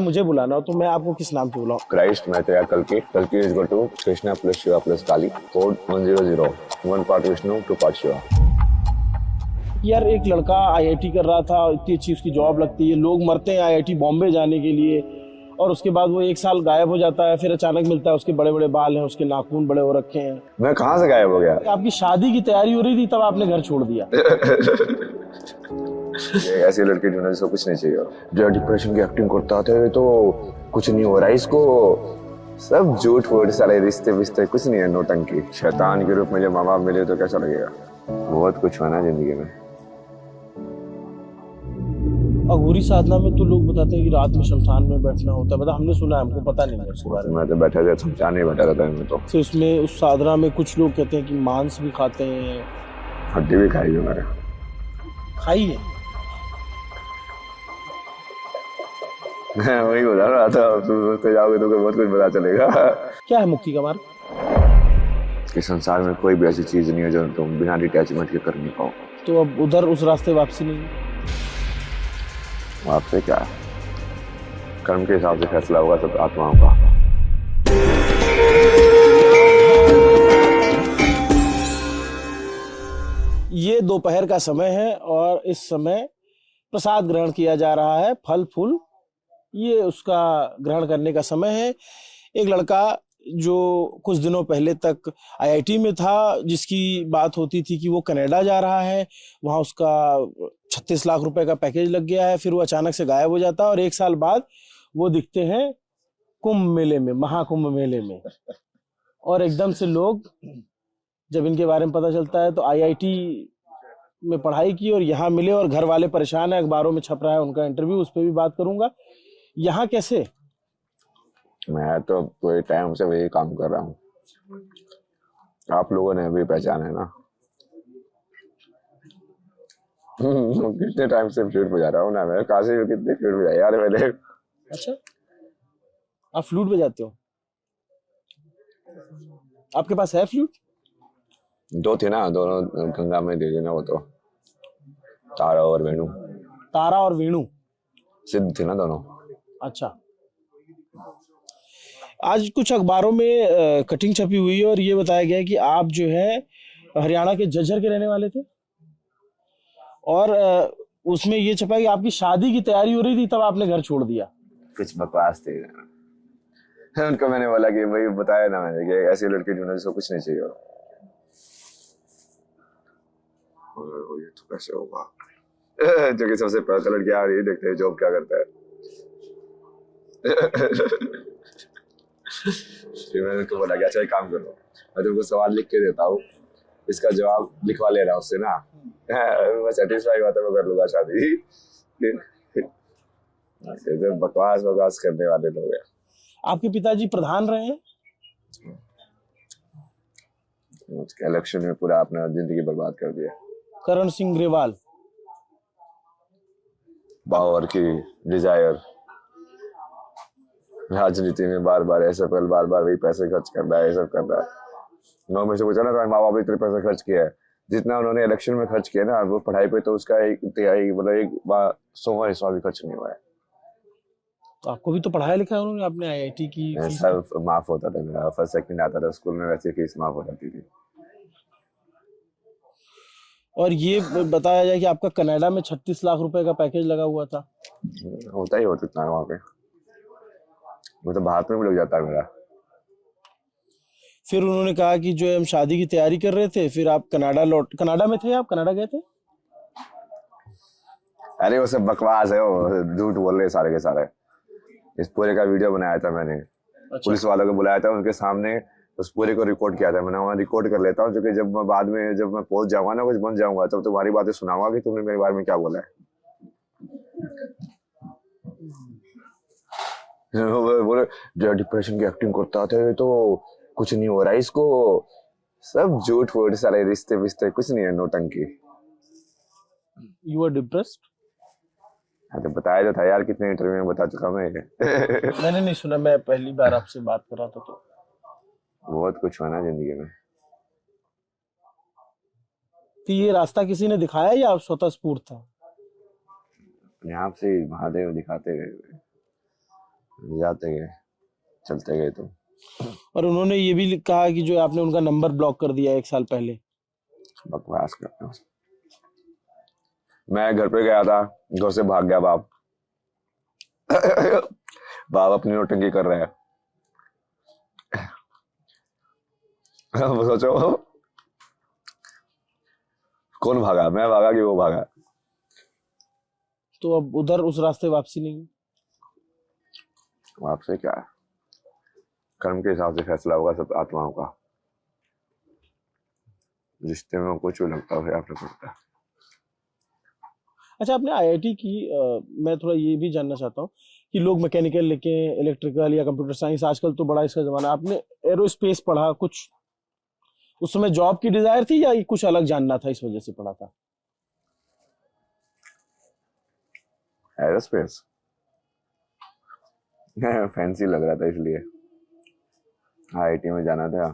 मुझे बुलाना हो तो मैं आपको किस नाम से बुलाऊं? क्राइस्ट मैं तेरा कल्कि is equal to Krishna plus Shiva plus Kali code 100 1 part Vishnu 2 part Shiva. यार एक लड़का आईआईटी कर रहा था, इतनी अच्छी उसकी जॉब लगती है, लोग मरते हैं आईआईटी बॉम्बे जाने के लिए, और उसके बाद वो एक साल गायब हो जाता है, फिर अचानक मिलता है उसके बड़े बड़े बाल हैं, उसके नाखून बड़े हो रखे हैं। मैं कहाँ से गायब हो गया? आपकी शादी की तैयारी हो रही थी तब आपने घर छोड़ दिया। ऐसी लड़की ढूंढने जिसको कुछ नहीं चाहिए, जो डिप्रेशन की एक्टिंग करता था तो कुछ नहीं हो रहा है इसको, सब झूठ फूट सारे रिश्ते विश्ते कुछ नहीं है, नौटंकी। शैतान के रूप में जब माँ बाप मिले तो कैसा लगेगा? बहुत कुछ हुआ ना जिंदगी में। अघोरी साधना में तो लोग बताते हैं कि रात में शमशान में बैठना होता है, मतलब हमने सुना है, हमको पता नहीं है उसके बारे में। मैं तो बैठा था शमशान में बैठा रहता है। तो फिर उसमें उस साधना में कुछ लोग कहते हैं कि मांस भी खाते हैं। हड्डी भी खाई है मैंने। खाई है? मैं वही बता रहा था, तुम जाओगे तो बहुत कुछ पता चलेगा। क्या है मुक्ति का मार्ग? कि संसार में कोई भी ऐसी चीज नहीं है जो तुम बिना डिटैचमेंट के कर नहीं पाओ। तो अब उधर उस रास्ते वापसी नहीं है? आपसे क्या, कर्म के हिसाब से फैसला होगा सब आत्माओं का। ये दोपहर का समय है और इस समय प्रसाद ग्रहण किया जा रहा है, फल फूल, ये उसका ग्रहण करने का समय है। एक लड़का जो कुछ दिनों पहले तक आईआईटी में था, जिसकी बात होती थी कि वो कनाडा जा रहा है, वहाँ उसका 36 लाख रुपए का पैकेज लग गया है, फिर वो अचानक से गायब हो जाता है और एक साल बाद वो दिखते हैं कुंभ मेले में, महाकुंभ मेले में। और एकदम से लोग, जब इनके बारे में पता चलता है तो आईआईटी में पढ़ाई की और यहाँ मिले और घर वाले परेशान है, अखबारों में छप रहा है उनका इंटरव्यू, उस पर भी बात करूंगा। यहाँ कैसे? मैं तो पूरे टाइम से वही काम कर रहा हूँ, आप लोगों ने भी पहचाना है ना। कितने टाइम से फ्लूट बजा रहा हूँ ना मैं, काशी में कितने फ्लूट बजाए यार मैंने। अच्छा, आप फ्लूट बजाते हो? आपके पास है फ्लूट? दो थे ना, दोनों गंगा में दे देना, वो तो तारा और वेणु। तारा और वेणु सिद्ध थे ना दोनों। अच्छा, आज कुछ अखबारों में कटिंग छपी हुई है और ये बताया गया है कि आप जो है हरियाणा के झज्जर के रहने वाले थे, और उसमें ये छपा है कि आपकी शादी की तैयारी हो रही थी तब आपने घर छोड़ दिया। कुछ बकवास थे। उनको मैंने बोला कि वही बताया ना मैंने कि ऐसी लड़की ढूंढने जिसको कुछ नहीं चाहिए, और ये तो कैसे होगा? जो कि सबसे पहले लड़की आ रही है, देखते हैं जॉब क्या करता है। फिर मैंने उनको बोला कि अच्छा एक काम करो, मैं तुमको सवाल लिख के देता हूँ, इसका जवाब लिखवा ले रहा उससे ना, मैं सेटिस्फाई हुआ तो मैं कर लूंगा शादी। तो बकवास बकवास करने वाले लोग हैं। आपके पिताजी प्रधान रहे हैं? इलेक्शन में पूरा अपना जिंदगी बर्बाद कर दिया। करण सिंह ग्रेवाल। पावर की डिजायर, राजनीति में बार बार ऐसा पल, बार बार वही पैसे खर्च कर रहा है, ये सब कर रहा है। मैं में से पूछा ना तो माँ बाप ने इतने पैसे खर्च किया है, जितना उन्होंने इलेक्शन में खर्च किया ना, वो पढ़ाई पे तो उसका एक तिहाई, मतलब एक 100वां हिस्सा भी खर्च नहीं हुआ है। तो आपको भी तो पढ़ाया लिखा है उन्होंने, आपने आईआईटी की फीस सब माफ होता था मेरा, फर्स्ट सेकंड आता था स्कूल में, वैसे फीस माफ हो जाती थी। और ये बताया जाए कि आपका कनाडा में 36 लाख रुपए का पैकेज लगा हुआ था। होता ही होता इतना वहां पे, वो तो भारत में भी लग जाता है मेरा। फिर उन्होंने कहा कि जो हम शादी की तैयारी कर रहे थे, फिर आप कनाडा में थे, आप कनाडा गए थे? अरे वो सब बकवास है, वो झूठ बोल रहे सारे के सारे। इस पूरे का वीडियो बनाया था मैंने। अच्छा। पुलिस वालों को बुलाया था, उनके सामने उस पूरे को रिकॉर्ड किया था मैंने, वहाँ रिकॉर्ड कर लेता हूँ, क्योंकि जब मैं बाद में जब मैं पहुंच जाऊंगा ना, कुछ बन जाऊंगा, तब तुम्हारी बातें सुनाऊंगा कि तुमने मेरे बारे में क्या बोला है। बोले जो डिप्रेशन की एक्टिंग करता था तो कुछ नहीं हो रहा है इसको, सब झूठ फूट सारे रिश्ते विश्ते कुछ नहीं है, नौटंकी। You are depressed? तो बताया तो था यार, कितने इंटरव्यू में बता चुका मैं। मैंने नहीं सुना, मैं पहली बार आपसे बात कर रहा था। तो बहुत कुछ हुआ ना जिंदगी में। तो ये रास्ता किसी ने दिखाया या आप स्वतः स्फूर्त था? अपने आप से महादेव दिखाते गए। जाते गए, चलते गए तुम। और उन्होंने ये भी कहा कि जो आपने उनका नंबर ब्लॉक कर दिया 1 साल पहले। बकवास करते हो। मैं घर पे गया था, घर से भाग गया बाप। बाप अपनी नौटंकी कर रहे हैं। सोचो कौन भागा, मैं भागा कि वो भागा? तो अब उधर उस रास्ते वापसी नहीं है। आपसे क्या है, कर्म के हिसाब से फैसला होगा सब आत्माओं का। रिश्ते में कुछ भी लगता है आपने पड़ता है। अच्छा, आपने आईआईटी की मैं थोड़ा ये भी जानना चाहता हूँ कि लोग मैकेनिकल लेके इलेक्ट्रिकल या कंप्यूटर साइंस, आजकल तो बड़ा इसका जमाना, आपने एरोस्पेस पढ़ा, कुछ उस समय जॉब की डिजायर थी या कुछ अलग जानना था इस वजह से पढ़ा था? एरोस्पेस फैंसी लग रहा था इसलिए। आईआईटी में जाना था,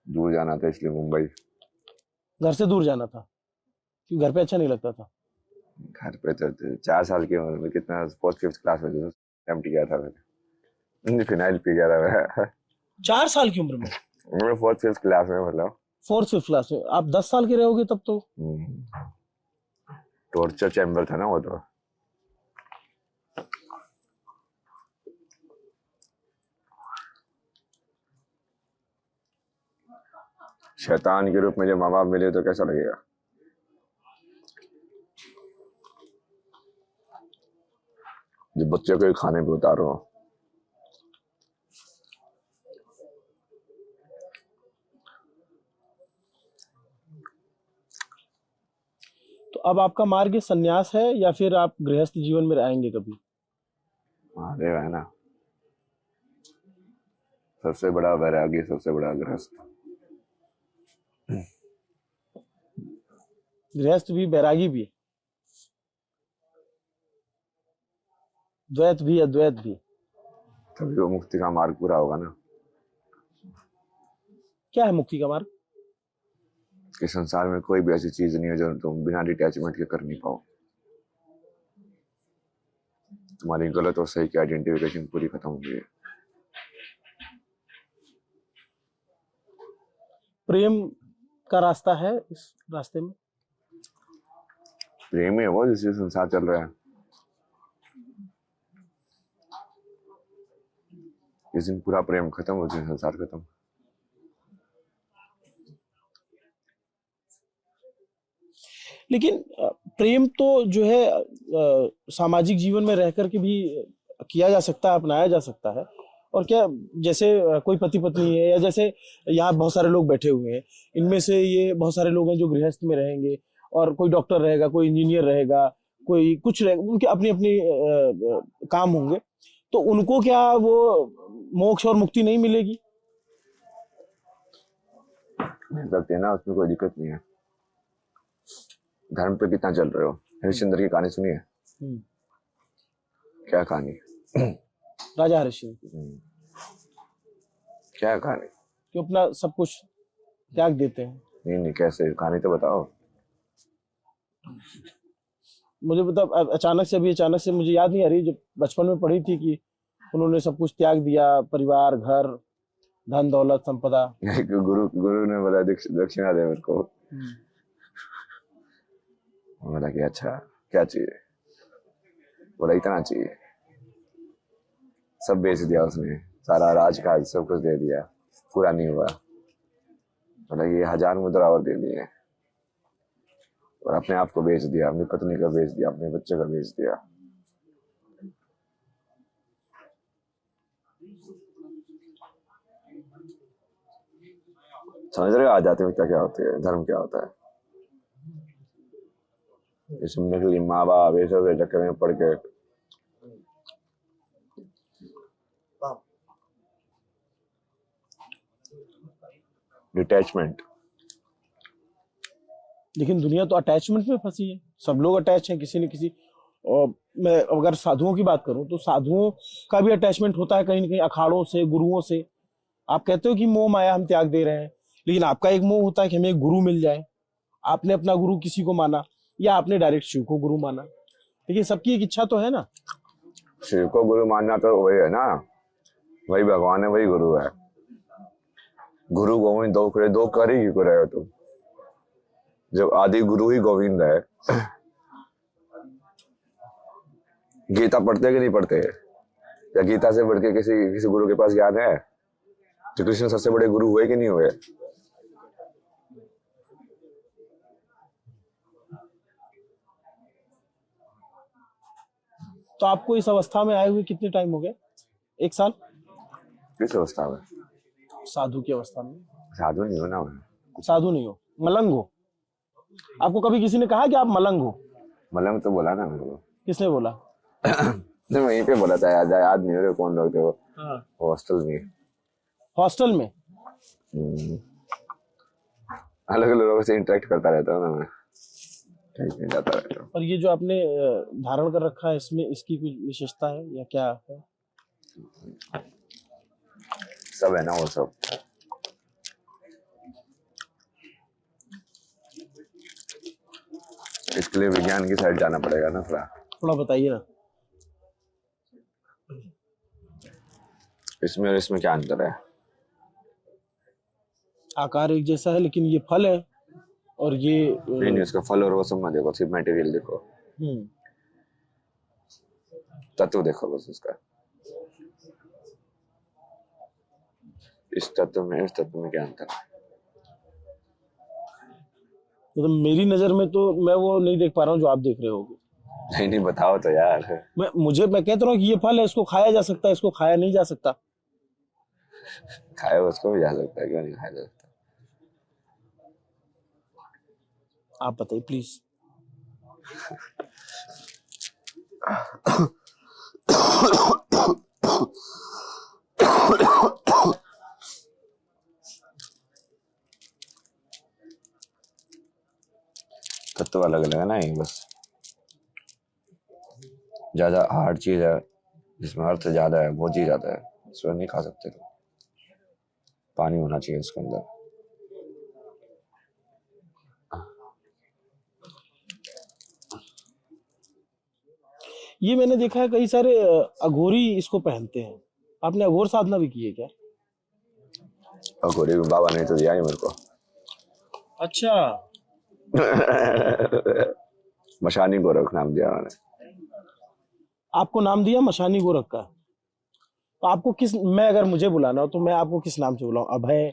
दूर जाना था इसलिए मुंबई। घर से दूर जाना था क्योंकि घर पे अच्छा नहीं लगता था? घर पे तो 4 साल की उम्र में, कितना 4th-5th क्लास में एम्प्टी किया था मैंने, फिनाइल पी गया था मैं। 4 साल की उम्र में? मैं 4th-5th क्लास में, मतलब 4th-5th क्लास में। आप 10 साल के रहोगे तब तो। टॉर्चर चैम्बर था ना वो तो। शैतान के रूप में जब माँ बाप मिले तो कैसा लगेगा? जब बच्चे को खाने पे उतारो। तो अब आपका मार्ग संन्यास है या फिर आप गृहस्थ जीवन में रहेंगे कभी? महादेव है ना, सबसे बड़ा वैरागी, सबसे बड़ा गृहस्थ। गृहस्थ भी बैरागी भी, द्वैत भी अद्वैत भी। तभी वो मुक्ति का मार्ग पूरा होगा ना। क्या है मुक्ति का मार्ग? कि संसार में कोई भी ऐसी चीज नहीं है जो तुम बिना डिटैचमेंट के कर नहीं पाओ। तुम्हारी गलत और सही की आइडेंटिफिकेशन पूरी खत्म हो गई है। प्रेम का रास्ता है इस रास्ते में? प्रेम ही है वो जिससे संसार चल रहा है। जिस दिन पूरा प्रेम खत्म हो, उस दिन संसार खत्म। लेकिन प्रेम तो जो है सामाजिक जीवन में रहकर के भी किया जा सकता है, अपनाया जा सकता है। और क्या, जैसे कोई पति पत्नी है, या जैसे यहाँ बहुत सारे लोग बैठे हुए हैं, इनमें से ये बहुत सारे लोग हैं जो गृहस्थ में रहेंगे, और कोई डॉक्टर रहेगा, कोई इंजीनियर रहेगा, कोई कुछ रहेगा, उनके अपनी अपनी काम होंगे। तो उनको क्या वो मोक्ष और मुक्ति नहीं मिलेगी? मिल सकती है ना, उसमें कोई दिक्कत नहीं है। धर्म पे कितना चल रहे हो? हरिश्चंद्र की कहानी सुनी है? क्या कहानी? राजा हरिश्चंद्र। क्या कहानी? कि अपना सब कुछ त्याग देते हैं। नहीं, कैसे? कहानी तो बताओ। मुझे बता, अचानक से मुझे याद नहीं आ रही। जब बचपन में पढ़ी थी कि उन्होंने सब कुछ त्याग दिया, परिवार, घर, धन दौलत, संपदा। गुरु ने बोला दक्षिणा दे मेरे को। बोला कि अच्छा क्या चाहिए? बोला इतना चाहिए। सब बेच दिया उसने, सारा राजकाज सब कुछ दे दिया, पूरा नहीं हुआ। बोला ये 1000 मुद्रा और दे दिए, और अपने आप को बेच दिया, अपनी पत्नी का बेच दिया, अपने बच्चे का बेच दिया। समझ रहे हो आध्यात्मिकता क्या होती है, धर्म क्या होता है? सुनने के लिए माँ बाप ये सब चक्कर में पड़ के डिटैचमेंट। लेकिन दुनिया तो अटैचमेंट में फंसी है, सब लोग अटैच हैं किसी न किसी। और मैं अगर साधुओं की बात करूं तो साधुओं का भी अटैचमेंट होता है कहीं न कहीं, अखाड़ों से, गुरुओं से। आप कहते हो कि मोह माया हम त्याग दे रहे हैं, लेकिन आपका एक मोह होता है कि हमें एक गुरु मिल जाए। आपने अपना गुरु किसी को माना, या आपने डायरेक्ट शिव को गुरु माना, लेकिन सबकी एक इच्छा तो है ना। शिव को गुरु मानना तो वही है ना, वही भगवान है, वही गुरु है। गुरु गोविंद दो करे, दो कर ही क्यों रहे हो तुम, जब आदि गुरु ही गोविंद है। गीता पढ़ते कि नहीं पढ़ते, या गीता से बढ़ के किसी गुरु के पास ज्ञान है? तो कृष्ण सबसे बड़े गुरु हुए कि नहीं हुए? तो आपको इस अवस्था में आए हुए कितने टाइम हो गए? 1 साल? किस अवस्था में? साधु की अवस्था में। साधु नहीं हो ना मैं। साधु नहीं हो, मलंग हो। आपको कभी किसी ने कहा कि आप मलंग हो? मलंग तो बोला ना मेरे को। किसने बोला? नहीं, वहीं पे बोला था, याद नहीं हो रहा कौन लोग थे वो। हाँ। हॉस्टल में। हॉस्टल में? अलग अलग लोगों से इंटरेक्ट करता रहता हूँ ना मैं, कहीं जाता रहता हूँ। और ये जो आपने धारण कर रखा है, इसमें इसकी कुछ विशेषता है या क्या है? सब है ना वो सब। इसके लिए विज्ञान की साइड जाना पड़ेगा ना थोड़ा बताइए ना। इसमें और इसमें क्या अंतर है? आकार एक जैसा है, लेकिन ये फल है और ये नहीं, इसका फल और वो सब मत देखो, सिर्फ मटेरियल देखो, तत्व देखो बस उसका। इस तत्व में क्या अंतर है? मतलब मेरी नजर में तो मैं वो नहीं देख पा रहा हूँ जो आप देख रहे होगे। नहीं बताओ तो यार। मैं कहता हूँ कि ये फल है, इसको खाया जा सकता है, इसको खाया नहीं जा सकता। खाया उसको भी जा सकता है, क्यों नहीं खाया जा सकता? आप बताइए प्लीज। तत्व अलग अलग है ना, ये बस ज्यादा हार्ड चीज है जिसमें अर्थ ज्यादा है, वो चीज ज्यादा है, इसमें नहीं खा सकते। तो पानी होना चाहिए इसके अंदर। ये मैंने देखा है कई सारे अघोरी इसको पहनते हैं। आपने अघोर साधना भी की है क्या? अघोरी बाबा ने तो दिया ही मेरे को। अच्छा। मशानी गोरख नाम दिया मैंने। आपको नाम दिया मशानी गोरख का? तो आपको मैं अगर मुझे बुलाना हो तो मैं आपको किस नाम से बुलाऊं? अभय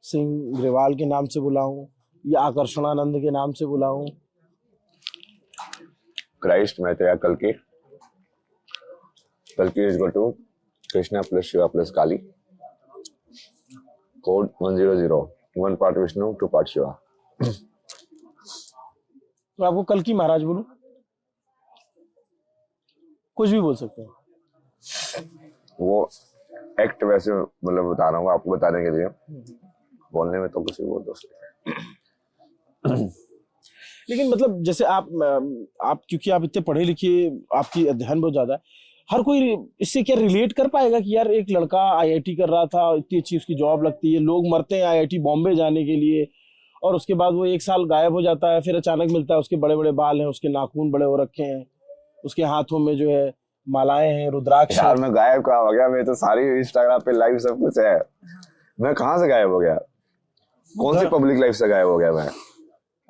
सिंह ग्रेवाल के नाम से बुलाऊं या आकर्षणानंद के नाम से बुलाऊं? क्राइस्ट में तो कल्कि is equal to Krishna plus Shiva plus Kali, code 100, 1 part Vishnu 2 part Shiva. तो आपको कल्कि महाराज बोलूं? कुछ भी बोल सकते हैं। वो एक्ट वैसे मतलब बता रहा हूँ आपको बताने के लिए, बोलने में तो कुछ भी बोल दो। लेकिन मतलब जैसे आप क्योंकि आप इतने पढ़े लिखे, आपकी अध्ययन बहुत ज्यादा है, हर कोई इससे क्या रिलेट कर पाएगा कि यार एक लड़का आईआईटी कर रहा था, इतनी अच्छी उसकी जॉब लगती है, लोग मरते हैं आईआईटी बॉम्बे जाने के लिए, और उसके बाद वो 1 साल गायब हो जाता है, फिर अचानक मिलता है, उसके बड़े बड़े बाल हैं, उसके नाखून बड़े हो रखे हैं, उसके हाथों में जो है मालाएं हैं, रुद्राक्ष। यार मैं गायब कहाँ हो गया? मैं तो सारी इंस्टाग्राम पे लाइव सब कुछ है, मैं कहाँ से गायब हो गया? कौन सी पब्लिक लाइफ से गायब हो गया मैं?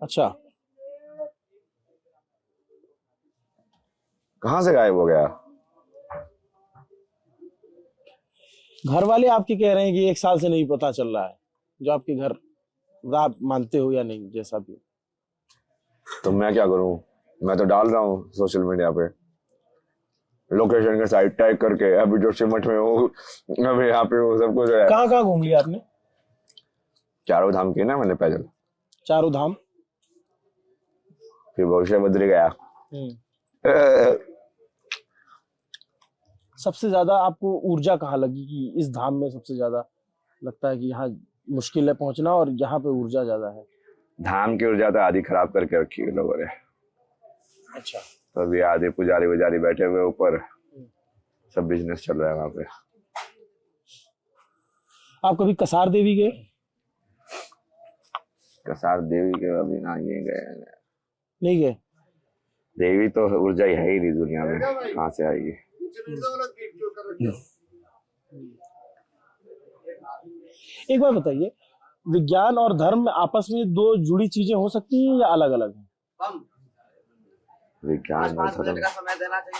अच्छा, कहाँ से गायब हो गया? घर वाले आपके कह रहे हैं कि 1 साल से नहीं पता चल रहा है, जो आपके घर, आप मानते हो या नहीं, जैसा भी। तो मैं क्या करूं? मैं तो डाल रहा हूँ सोशल मीडिया पे, लोकेशन के साइड टैग करके, अभी जो सिमट में हूँ, अभी यहाँ पे हूँ, सब कुछ है। कहाँ कहाँ घूम लिया आपने? 4 धाम की ना मैंने पैदल। 4 धाम? फिर भविष्य बद्री गया। सबसे ज्यादा आपको ऊर्जा कहाँ लगी कि इस धाम में सबसे ज्यादा लगता है कि यहाँ मुश्किल है पहुंचना और यहाँ पे ऊर्जा ज्यादा है? धाम की ऊर्जा तो आधी खराब करके रखी है लोगों ने। अच्छा। तो अभी आधे पुजारी वुजारी बैठे हुए ऊपर, सब बिजनेस चल रहा है वहां पे। आप कभी कसार देवी गए? कसार देवी के अभी ना ये गए नहीं गए? देवी तो ऊर्जा ही है ही नहीं दुनिया में, कहाँ से आएगी? एक बात बताइए, विज्ञान और धर्म आपस में दो जुड़ी चीजें हो सकती हैं या अलग अलग हैं? विज्ञान और धर्म